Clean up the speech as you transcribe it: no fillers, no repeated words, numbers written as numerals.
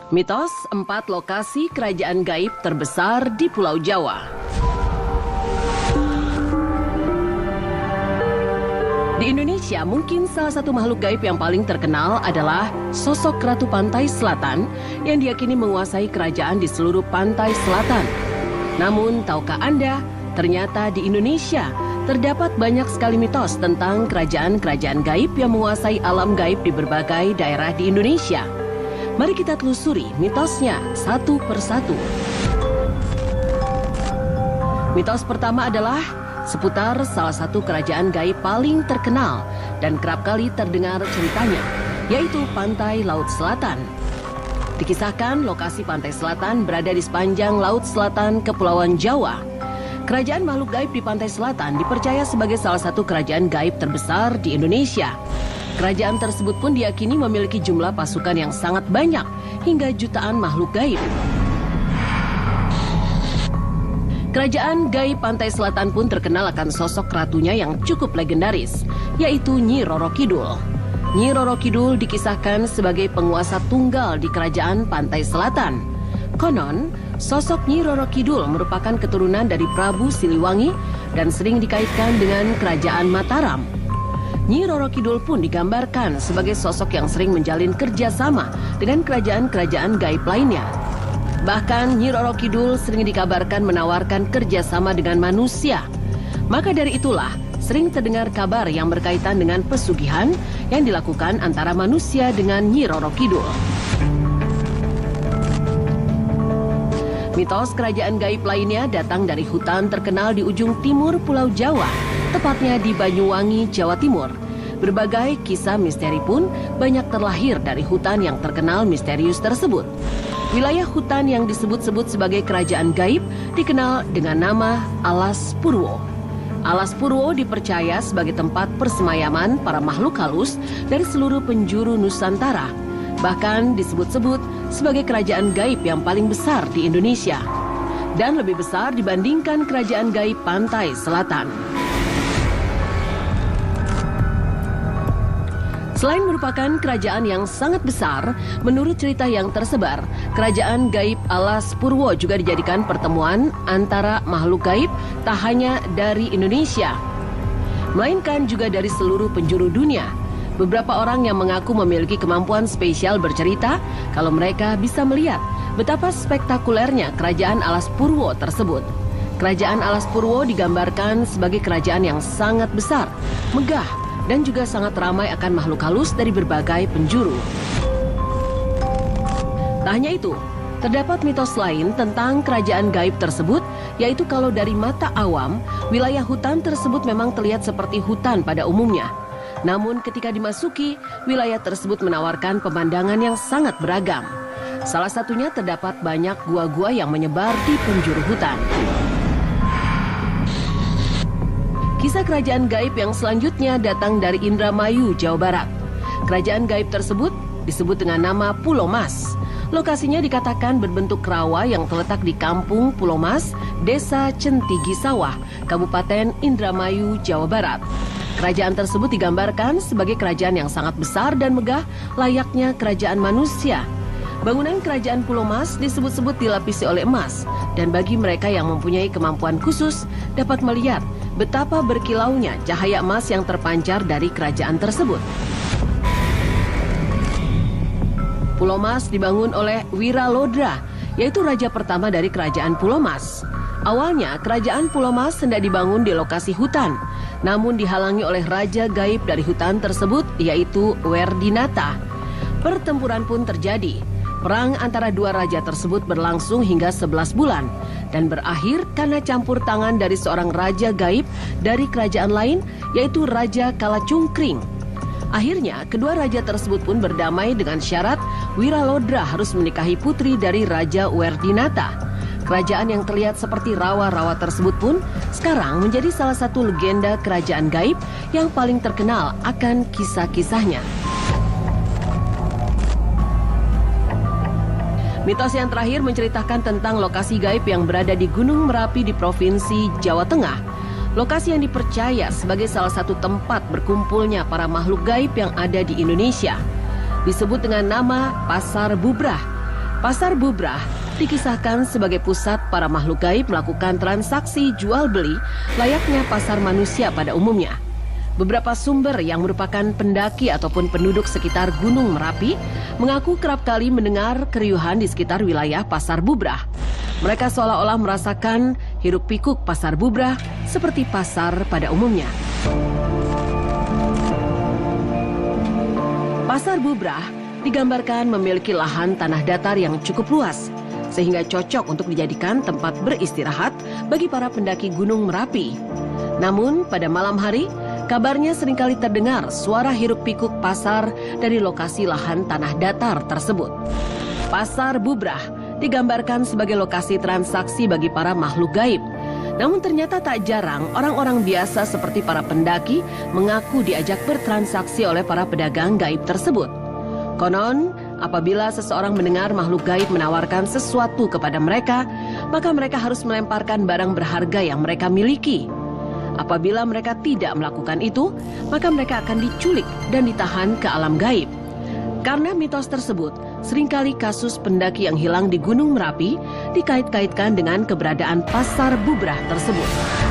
Mitos 4 lokasi kerajaan gaib terbesar di Pulau Jawa. Di Indonesia, mungkin salah satu makhluk gaib yang paling terkenal adalah sosok Ratu Pantai Selatan yang diyakini menguasai kerajaan di seluruh pantai selatan. Namun, tahukah Anda, ternyata di Indonesia terdapat banyak sekali mitos tentang kerajaan-kerajaan gaib yang menguasai alam gaib di berbagai daerah di Indonesia. Mari kita telusuri mitosnya satu persatu. Mitos pertama adalah seputar salah satu kerajaan gaib paling terkenal dan kerap kali terdengar ceritanya, yaitu Pantai Laut Selatan. Dikisahkan lokasi Pantai Selatan berada di sepanjang Laut Selatan Kepulauan Jawa. Kerajaan makhluk gaib di Pantai Selatan dipercaya sebagai salah satu kerajaan gaib terbesar di Indonesia. Kerajaan tersebut pun diyakini memiliki jumlah pasukan yang sangat banyak, hingga jutaan makhluk gaib. Kerajaan gaib Pantai Selatan pun terkenal akan sosok ratunya yang cukup legendaris, yaitu Nyi Roro Kidul. Nyi Roro Kidul dikisahkan sebagai penguasa tunggal di kerajaan Pantai Selatan. Konon, sosok Nyi Roro Kidul merupakan keturunan dari Prabu Siliwangi dan sering dikaitkan dengan kerajaan Mataram. Nyi Roro Kidul pun digambarkan sebagai sosok yang sering menjalin kerjasama dengan kerajaan-kerajaan gaib lainnya. Bahkan Nyi Roro Kidul sering dikabarkan menawarkan kerjasama dengan manusia. Maka dari itulah sering terdengar kabar yang berkaitan dengan pesugihan yang dilakukan antara manusia dengan Nyi Roro Kidul. Mitos kerajaan gaib lainnya datang dari hutan terkenal di ujung timur Pulau Jawa, tepatnya di Banyuwangi, Jawa Timur. Berbagai kisah misteri pun banyak terlahir dari hutan yang terkenal misterius tersebut. Wilayah hutan yang disebut-sebut sebagai kerajaan gaib dikenal dengan nama Alas Purwo. Alas Purwo dipercaya sebagai tempat persemayaman para makhluk halus dari seluruh penjuru Nusantara. Bahkan disebut-sebut sebagai kerajaan gaib yang paling besar di Indonesia dan lebih besar dibandingkan kerajaan gaib Pantai Selatan. Selain merupakan kerajaan yang sangat besar, menurut cerita yang tersebar, kerajaan gaib Alas Purwo juga dijadikan pertemuan antara makhluk gaib tak hanya dari Indonesia, melainkan juga dari seluruh penjuru dunia. Beberapa orang yang mengaku memiliki kemampuan spesial bercerita kalau mereka bisa melihat betapa spektakulernya kerajaan Alas Purwo tersebut. Kerajaan Alas Purwo digambarkan sebagai kerajaan yang sangat besar, megah, dan juga sangat ramai akan makhluk halus dari berbagai penjuru. Tak hanya itu, terdapat mitos lain tentang kerajaan gaib tersebut, yaitu kalau dari mata awam, wilayah hutan tersebut memang terlihat seperti hutan pada umumnya. Namun ketika dimasuki, wilayah tersebut menawarkan pemandangan yang sangat beragam. Salah satunya terdapat banyak gua-gua yang menyebar di penjuru hutan. Kisah kerajaan gaib yang selanjutnya datang dari Indramayu, Jawa Barat. Kerajaan gaib tersebut disebut dengan nama Pulau Mas. Lokasinya dikatakan berbentuk rawa yang terletak di Kampung Pulau Mas, Desa Centigi Sawah, Kabupaten Indramayu, Jawa Barat. Kerajaan tersebut digambarkan sebagai kerajaan yang sangat besar dan megah, layaknya kerajaan manusia. Bangunan kerajaan Pulau Mas disebut-sebut dilapisi oleh emas, dan bagi mereka yang mempunyai kemampuan khusus dapat melihat betapa berkilaunya cahaya emas yang terpancar dari kerajaan tersebut. Pulau Mas dibangun oleh Wiralodra, yaitu raja pertama dari kerajaan Pulau Mas. Awalnya kerajaan Pulau Mas hendak dibangun di lokasi hutan, namun dihalangi oleh raja gaib dari hutan tersebut, yaitu Werdinata. Pertempuran pun terjadi. Perang antara dua raja tersebut berlangsung hingga 11 bulan dan berakhir karena campur tangan dari seorang raja gaib dari kerajaan lain, yaitu Raja Kalacungkring. Akhirnya, kedua raja tersebut pun berdamai dengan syarat Wiralodra harus menikahi putri dari Raja Werdinata. Kerajaan yang terlihat seperti rawa-rawa tersebut pun sekarang menjadi salah satu legenda kerajaan gaib yang paling terkenal akan kisah-kisahnya. Mitos yang terakhir menceritakan tentang lokasi gaib yang berada di Gunung Merapi di Provinsi Jawa Tengah. Lokasi yang dipercaya sebagai salah satu tempat berkumpulnya para makhluk gaib yang ada di Indonesia. Disebut dengan nama Pasar Bubrah. Pasar Bubrah dikisahkan sebagai pusat para makhluk gaib melakukan transaksi jual beli layaknya pasar manusia pada umumnya. Beberapa sumber yang merupakan pendaki ataupun penduduk sekitar Gunung Merapi mengaku kerap kali mendengar keriuhan di sekitar wilayah Pasar Bubrah. Mereka seolah-olah merasakan hiruk-pikuk Pasar Bubrah seperti pasar pada umumnya. Pasar Bubrah digambarkan memiliki lahan tanah datar yang cukup luas, sehingga cocok untuk dijadikan tempat beristirahat bagi para pendaki Gunung Merapi. Namun pada malam hari, kabarnya seringkali terdengar suara hiruk-pikuk pasar dari lokasi lahan tanah datar tersebut. Pasar Bubrah digambarkan sebagai lokasi transaksi bagi para makhluk gaib. Namun ternyata tak jarang orang-orang biasa seperti para pendaki mengaku diajak bertransaksi oleh para pedagang gaib tersebut. Konon, apabila seseorang mendengar makhluk gaib menawarkan sesuatu kepada mereka, maka mereka harus melemparkan barang berharga yang mereka miliki. Apabila mereka tidak melakukan itu, maka mereka akan diculik dan ditahan ke alam gaib. Karena mitos tersebut, seringkali kasus pendaki yang hilang di Gunung Merapi dikait-kaitkan dengan keberadaan Pasar Bubrah tersebut.